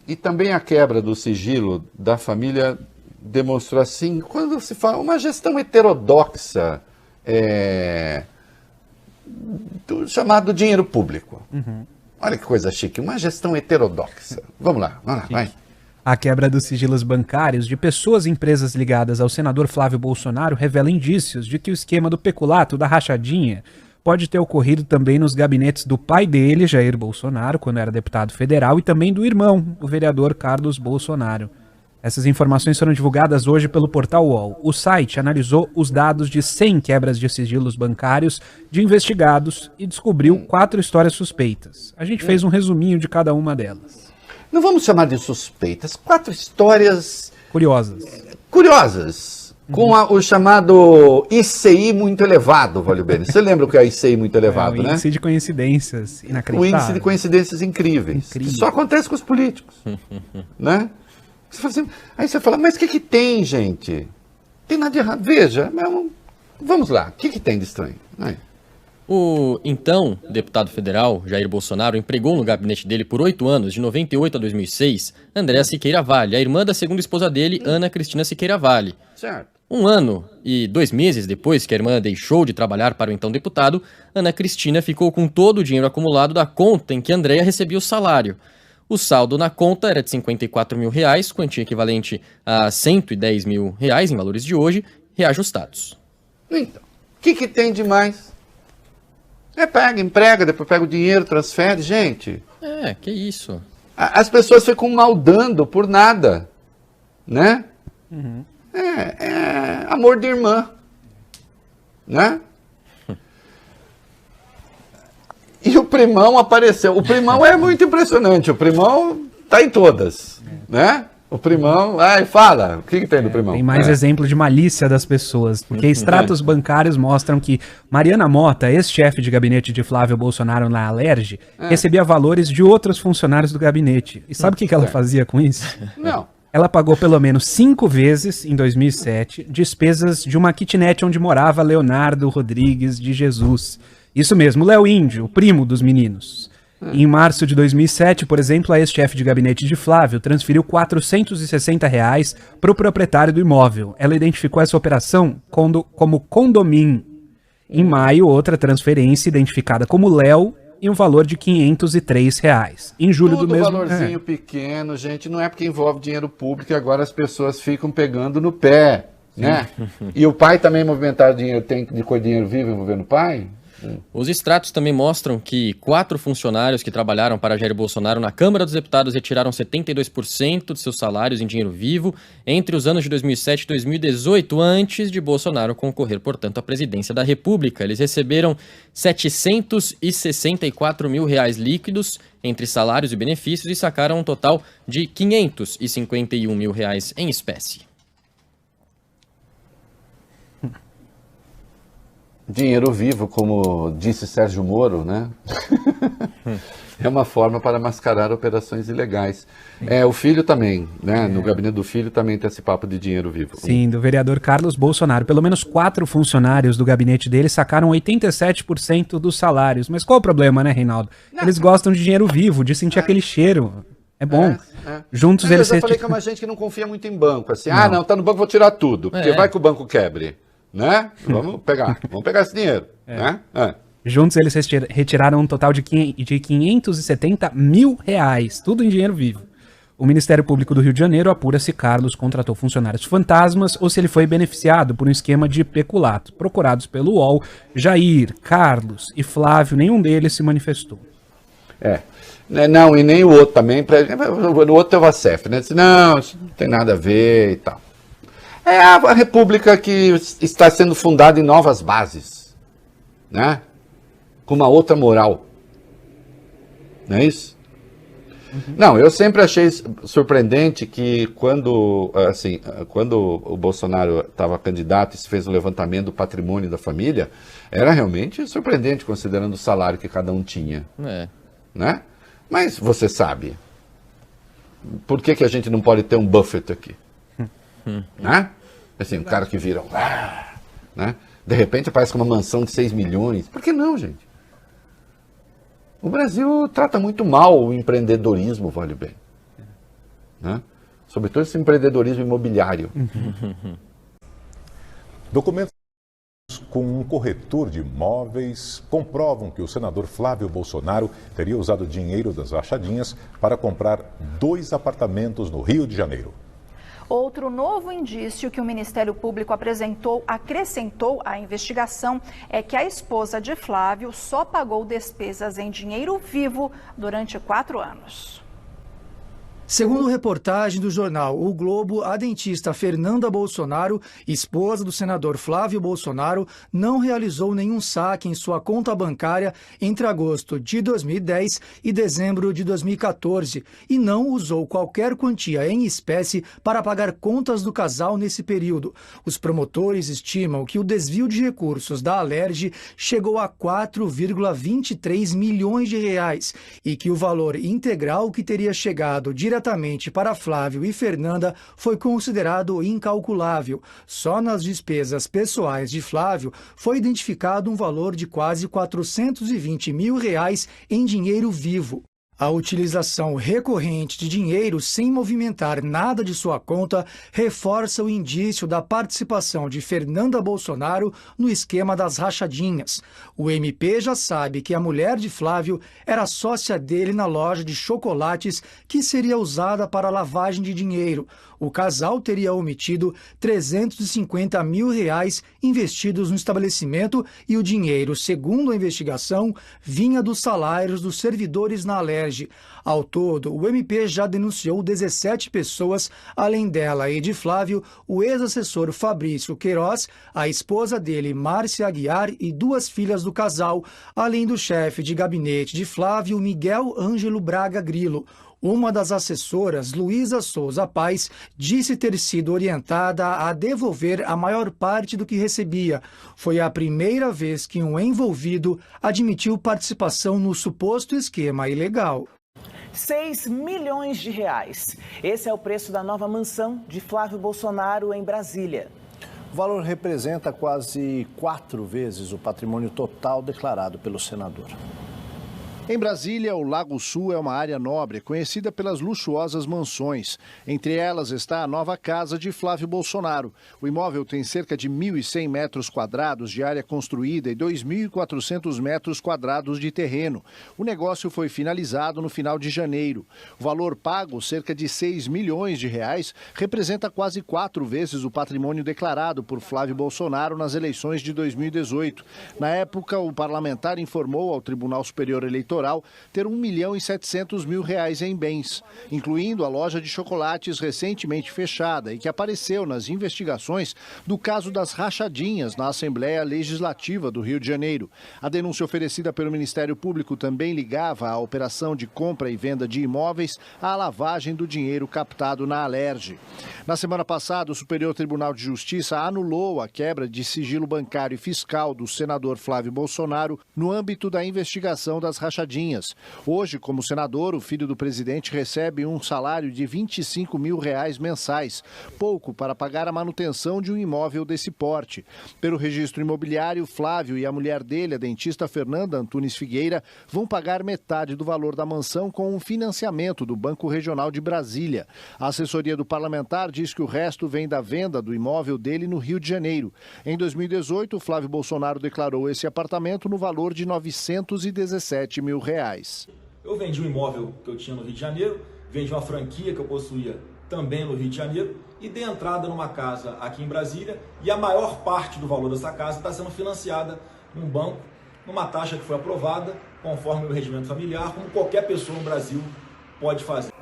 E também a quebra do sigilo da família demonstrou assim, quando se fala uma gestão heterodoxa do chamado dinheiro público. Olha que coisa chique, uma gestão heterodoxa. Vamos lá, vai. A quebra dos sigilos bancários de pessoas e empresas ligadas ao senador Flávio Bolsonaro revela indícios de que o esquema do peculato, da rachadinha, pode ter ocorrido também nos gabinetes do pai dele, Jair Bolsonaro, quando era deputado federal, e também do irmão, o vereador Carlos Bolsonaro. Essas informações foram divulgadas hoje pelo portal UOL. O site analisou os dados de 100 quebras de sigilos bancários de investigados e descobriu 4 histórias suspeitas. A gente fez um resuminho de cada uma delas. Não vamos chamar de suspeitas, 4 histórias... Curiosas. Com o chamado ICI muito elevado, Valio Bene. Você lembra o que é ICI muito elevado, né? O índice de coincidências inacreditável. O índice de coincidências incríveis. Que só acontece com os políticos. Né? Você fala assim, aí você fala, mas o que tem, gente? Tem nada de errado. Veja, vamos lá, o que tem de estranho? Aí. O então deputado federal, Jair Bolsonaro, empregou no gabinete dele por 8 anos, de 98 a 2006, Andréa Siqueira Vale, a irmã da segunda esposa dele, Ana Cristina Siqueira Vale. Certo. 1 ano e 2 meses depois que a irmã deixou de trabalhar para o então deputado, Ana Cristina ficou com todo o dinheiro acumulado da conta em que Andréa recebia o salário. O saldo na conta era de R$54 mil, quantia equivalente a R$110 mil em valores de hoje, reajustados. Então, o que tem de mais? Pega, emprega, depois pega o dinheiro, transfere, gente. Que isso. As pessoas ficam maldando por nada, né? Amor de irmã, né? E o primão apareceu. O primão é muito impressionante, o primão tá em todas, né? O primão, fala, o que tem do primão? Tem mais exemplo de malícia das pessoas, porque extratos bancários mostram que Mariana Mota, ex-chefe de gabinete de Flávio Bolsonaro na Alerj, recebia valores de outros funcionários do gabinete. E sabe o que ela fazia com isso? Não. Ela pagou pelo menos 5 vezes, em 2007, despesas de uma kitnet onde morava Leonardo Rodrigues de Jesus. Isso mesmo, Léo Índio, o primo dos meninos. Em março de 2007, por exemplo, a ex-chefe de gabinete de Flávio transferiu R$460 para o proprietário do imóvel. Ela identificou essa operação como condomínio. Em maio, outra transferência identificada como Léo e um valor de R$503. Em julho do mesmo... valorzinho pequeno, gente, não é porque envolve dinheiro público e agora as pessoas ficam pegando no pé, né? E o pai também movimentar dinheiro, tem de cor dinheiro vivo envolvendo o pai? Os extratos também mostram que 4 funcionários que trabalharam para Jair Bolsonaro na Câmara dos Deputados retiraram 72% de seus salários em dinheiro vivo entre os anos de 2007 e 2018, antes de Bolsonaro concorrer, portanto, à presidência da República. Eles receberam R$764 mil líquidos entre salários e benefícios e sacaram um total de R$551 mil em espécie. Dinheiro vivo, como disse Sérgio Moro, né? É uma forma para mascarar operações ilegais. O filho também, né? No gabinete do filho também tem esse papo de dinheiro vivo. Sim, do vereador Carlos Bolsonaro. Pelo menos 4 funcionários do gabinete dele sacaram 87% dos salários. Mas qual o problema, né, Reinaldo? Eles gostam de dinheiro vivo, de sentir aquele cheiro. É bom. Juntos eles... Eu falei que é uma gente que não confia muito em banco. Assim, não, tá no banco, vou tirar tudo. Porque vai que o banco quebre. Né? Vamos pegar esse dinheiro. Né? Juntos eles retiraram um total de R$570 mil, tudo em dinheiro vivo. O Ministério Público do Rio de Janeiro apura se Carlos contratou funcionários fantasmas ou se ele foi beneficiado por um esquema de peculato. Procurados pelo UOL, Jair, Carlos e Flávio, nenhum deles se manifestou. Não, e nem o outro também. O outro é o Vacef, né? Disse, não, isso não tem nada a ver e tal. É a república que está sendo fundada em novas bases, né? Com uma outra moral. Não é isso? Não, eu sempre achei surpreendente que quando o Bolsonaro estava candidato e se fez um levantamento do patrimônio da família, era realmente surpreendente considerando o salário que cada um tinha. Né? Mas você sabe, por que a gente não pode ter um Buffett aqui? Né? Assim, um cara que vira, né? De repente aparece com uma mansão de 6 milhões. Por que não, gente? O Brasil trata muito mal o empreendedorismo, vale bem. Né? Sobretudo esse empreendedorismo imobiliário. Documentos com um corretor de imóveis comprovam que o senador Flávio Bolsonaro teria usado dinheiro das rachadinhas para comprar 2 apartamentos no Rio de Janeiro. Outro novo indício que o Ministério Público acrescentou à investigação é que a esposa de Flávio só pagou despesas em dinheiro vivo durante 4 anos. Segundo reportagem do jornal O Globo, a dentista Fernanda Bolsonaro, esposa do senador Flávio Bolsonaro, não realizou nenhum saque em sua conta bancária entre agosto de 2010 e dezembro de 2014 e não usou qualquer quantia em espécie para pagar contas do casal nesse período. Os promotores estimam que o desvio de recursos da Alerj chegou a 4,23 milhões de reais e que o valor integral que teria chegado diretamente para Flávio e Fernanda foi considerado incalculável. Só nas despesas pessoais de Flávio foi identificado um valor de quase 420 mil reais em dinheiro vivo. A utilização recorrente de dinheiro sem movimentar nada de sua conta reforça o indício da participação de Fernanda Bolsonaro no esquema das rachadinhas. O MP já sabe que a mulher de Flávio era sócia dele na loja de chocolates que seria usada para lavagem de dinheiro. O casal teria omitido 350 mil reais investidos no estabelecimento e o dinheiro, segundo a investigação, vinha dos salários dos servidores na Alerj. Ao todo, o MP já denunciou 17 pessoas, além dela e de Flávio, o ex-assessor Fabrício Queiroz, a esposa dele, Márcia Aguiar, e 2 filhas do casal, além do chefe de gabinete de Flávio, Miguel Ângelo Braga Grilo. Uma das assessoras, Luísa Souza Paz, disse ter sido orientada a devolver a maior parte do que recebia. Foi a primeira vez que um envolvido admitiu participação no suposto esquema ilegal. 6 milhões de reais. Esse é o preço da nova mansão de Flávio Bolsonaro em Brasília. O valor representa quase 4 vezes o patrimônio total declarado pelo senador. Em Brasília, o Lago Sul é uma área nobre, conhecida pelas luxuosas mansões. Entre elas está a nova casa de Flávio Bolsonaro. O imóvel tem cerca de 1.100 metros quadrados de área construída e 2.400 metros quadrados de terreno. O negócio foi finalizado no final de janeiro. O valor pago, cerca de 6 milhões de reais, representa quase 4 vezes o patrimônio declarado por Flávio Bolsonaro nas eleições de 2018. Na época, o parlamentar informou ao Tribunal Superior Eleitoral ter 1.700.000 reais em bens, incluindo a loja de chocolates recentemente fechada e que apareceu nas investigações do caso das rachadinhas na Assembleia Legislativa do Rio de Janeiro. A denúncia oferecida pelo Ministério Público também ligava a operação de compra e venda de imóveis à lavagem do dinheiro captado na Alerj. Na semana passada, o Superior Tribunal de Justiça anulou a quebra de sigilo bancário e fiscal do senador Flávio Bolsonaro no âmbito da investigação das rachadinhas. Hoje, como senador, o filho do presidente recebe um salário de 25 mil reais mensais, pouco para pagar a manutenção de um imóvel desse porte. Pelo registro imobiliário, Flávio e a mulher dele, a dentista Fernanda Antunes Figueira, vão pagar metade do valor da mansão com um financiamento do Banco Regional de Brasília. A assessoria do parlamentar diz que o resto vem da venda do imóvel dele no Rio de Janeiro. Em 2018, Flávio Bolsonaro declarou esse apartamento no valor de 917 mil reais. Eu vendi um imóvel que eu tinha no Rio de Janeiro, vendi uma franquia que eu possuía também no Rio de Janeiro e dei entrada numa casa aqui em Brasília e a maior parte do valor dessa casa está sendo financiada num banco, numa taxa que foi aprovada conforme o regimento familiar, como qualquer pessoa no Brasil pode fazer.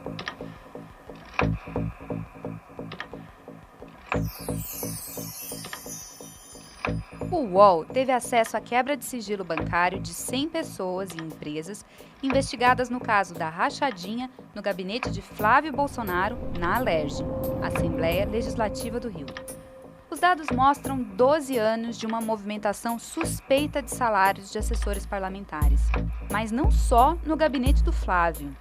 O UOL teve acesso à quebra de sigilo bancário de 100 pessoas e empresas investigadas no caso da rachadinha no gabinete de Flávio Bolsonaro na Alerj, Assembleia Legislativa do Rio. Os dados mostram 12 anos de uma movimentação suspeita de salários de assessores parlamentares, mas não só no gabinete do Flávio.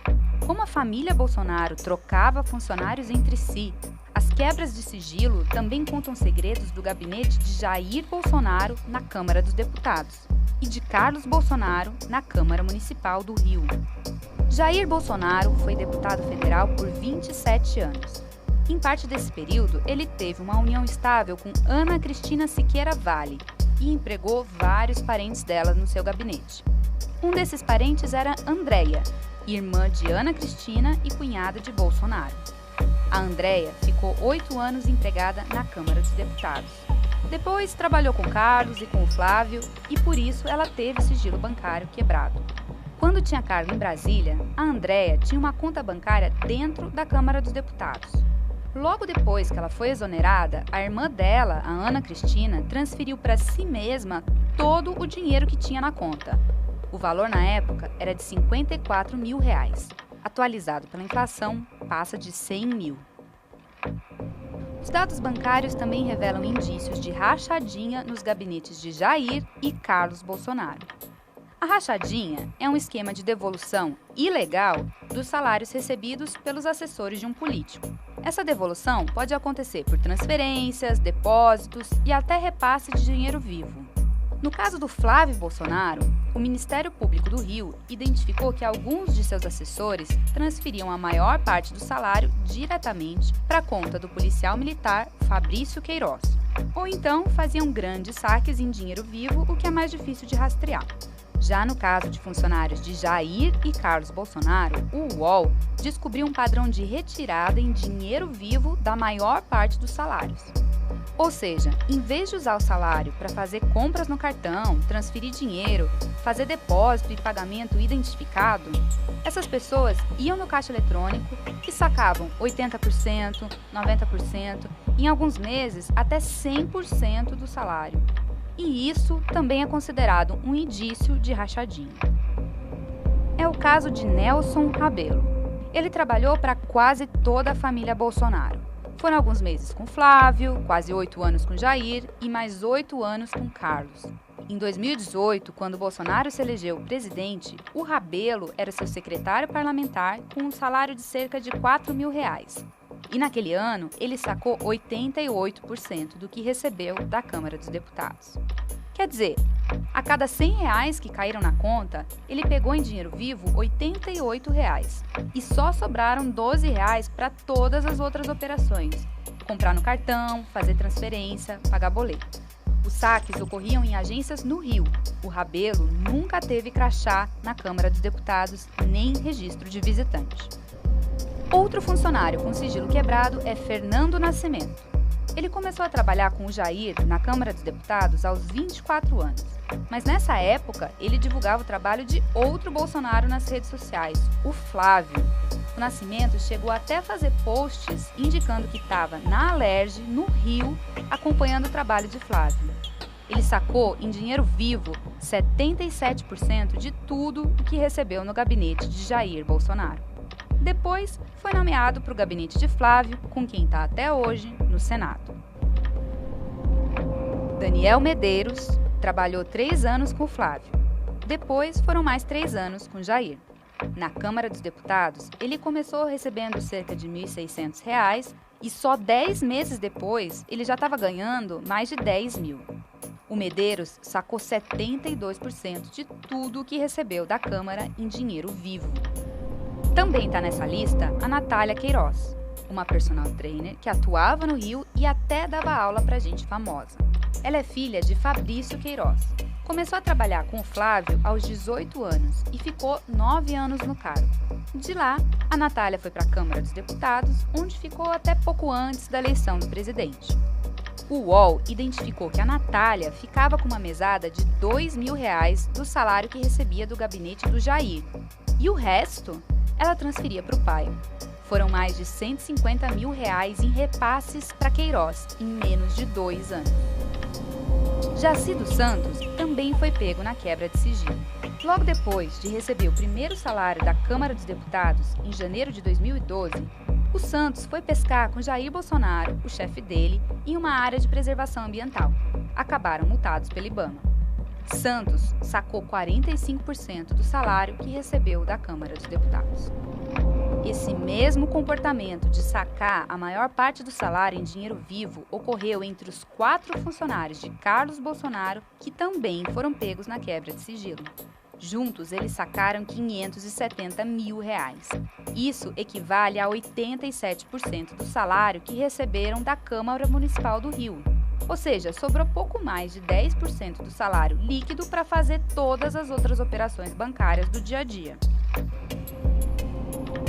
Como a família Bolsonaro trocava funcionários entre si, as quebras de sigilo também contam segredos do gabinete de Jair Bolsonaro na Câmara dos Deputados e de Carlos Bolsonaro na Câmara Municipal do Rio. Jair Bolsonaro foi deputado federal por 27 anos. Em parte desse período, ele teve uma união estável com Ana Cristina Siqueira Vale e empregou vários parentes dela no seu gabinete. Um desses parentes era Andréia, irmã de Ana Cristina e cunhada de Bolsonaro. A Andréia ficou 8 anos empregada na Câmara dos Deputados. Depois trabalhou com Carlos e com o Flávio e por isso ela teve sigilo bancário quebrado. Quando tinha cargo em Brasília, a Andréia tinha uma conta bancária dentro da Câmara dos Deputados. Logo depois que ela foi exonerada, a irmã dela, a Ana Cristina, transferiu para si mesma todo o dinheiro que tinha na conta. O valor na época era de R$54 mil. Atualizado pela inflação, passa de 100 mil. Os dados bancários também revelam indícios de rachadinha nos gabinetes de Jair e Carlos Bolsonaro. A rachadinha é um esquema de devolução ilegal dos salários recebidos pelos assessores de um político. Essa devolução pode acontecer por transferências, depósitos e até repasse de dinheiro vivo. No caso do Flávio Bolsonaro, o Ministério Público do Rio identificou que alguns de seus assessores transferiam a maior parte do salário diretamente para a conta do policial militar Fabrício Queiroz. Ou então faziam grandes saques em dinheiro vivo, o que é mais difícil de rastrear. Já no caso de funcionários de Jair e Carlos Bolsonaro, o UOL descobriu um padrão de retirada em dinheiro vivo da maior parte dos salários. Ou seja, em vez de usar o salário para fazer compras no cartão, transferir dinheiro, fazer depósito e pagamento identificado, essas pessoas iam no caixa eletrônico e sacavam 80%, 90%, em alguns meses até 100% do salário. E isso também é considerado um indício de rachadinha. É o caso de Nelson Rabelo. Ele trabalhou para quase toda a família Bolsonaro. Foram alguns meses com Flávio, quase 8 anos com Jair e mais 8 anos com Carlos. Em 2018, quando Bolsonaro se elegeu presidente, o Rabelo era seu secretário parlamentar com um salário de cerca de R$4 mil. E naquele ano, ele sacou 88% do que recebeu da Câmara dos Deputados. Quer dizer, a cada R$100 que caíram na conta, ele pegou em dinheiro vivo R$88 e só sobraram R$12 para todas as outras operações: comprar no cartão, fazer transferência, pagar boleto. Os saques ocorriam em agências no Rio. O Rabelo nunca teve crachá na Câmara dos Deputados, nem registro de visitante. Outro funcionário com sigilo quebrado é Fernando Nascimento. Ele começou a trabalhar com o Jair na Câmara dos Deputados aos 24 anos. Mas nessa época, ele divulgava o trabalho de outro Bolsonaro nas redes sociais, o Flávio. O Nascimento chegou até a fazer posts indicando que estava na Alerj, no Rio, acompanhando o trabalho de Flávio. Ele sacou em dinheiro vivo 77% de tudo o que recebeu no gabinete de Jair Bolsonaro. Depois, foi nomeado para o gabinete de Flávio, com quem está até hoje no Senado. Daniel Medeiros trabalhou 3 anos com Flávio. Depois, foram mais 3 anos com Jair. Na Câmara dos Deputados, ele começou recebendo cerca de R$ 1.600 e só 10 meses depois, ele já estava ganhando mais de 10 mil. O Medeiros sacou 72% de tudo o que recebeu da Câmara em dinheiro vivo. Também está nessa lista a Natália Queiroz, uma personal trainer que atuava no Rio e até dava aula para gente famosa. Ela é filha de Fabrício Queiroz. Começou a trabalhar com o Flávio aos 18 anos e ficou 9 anos no cargo. De lá, a Natália foi para a Câmara dos Deputados, onde ficou até pouco antes da eleição do presidente. O UOL identificou que a Natália ficava com uma mesada de R$2 mil do salário que recebia do gabinete do Jair. E o resto ela transferia para o pai. Foram mais de R$150 mil em repasses para Queiroz em menos de 2 anos. Jaci dos Santos também foi pego na quebra de sigilo. Logo depois de receber o primeiro salário da Câmara dos Deputados, em janeiro de 2012, o Santos foi pescar com Jair Bolsonaro, o chefe dele, em uma área de preservação ambiental. Acabaram multados pelo IBAMA. Santos sacou 45% do salário que recebeu da Câmara dos Deputados. Esse mesmo comportamento de sacar a maior parte do salário em dinheiro vivo ocorreu entre os 4 funcionários de Carlos Bolsonaro, que também foram pegos na quebra de sigilo. Juntos, eles sacaram R$570 mil. Isso equivale a 87% do salário que receberam da Câmara Municipal do Rio. Ou seja, sobrou pouco mais de 10% do salário líquido para fazer todas as outras operações bancárias do dia a dia.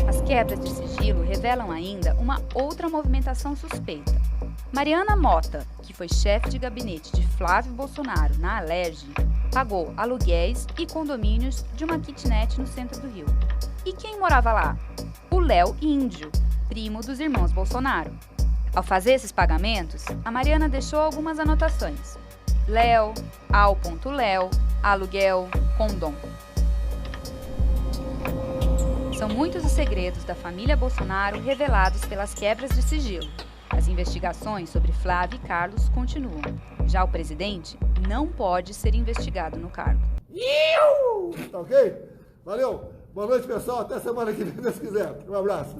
As quebras de sigilo revelam ainda uma outra movimentação suspeita. Mariana Mota, que foi chefe de gabinete de Flávio Bolsonaro na Alerj, pagou aluguéis e condomínios de uma kitnet no centro do Rio. E quem morava lá? O Léo Índio, primo dos irmãos Bolsonaro. Ao fazer esses pagamentos, a Mariana deixou algumas anotações. Léo, Al.Léo, aluguel, condom. São muitos os segredos da família Bolsonaro revelados pelas quebras de sigilo. As investigações sobre Flávio e Carlos continuam. Já o presidente não pode ser investigado no cargo. Tá ok? Valeu. Boa noite, pessoal. Até semana que vem, se Deus quiser. Um abraço.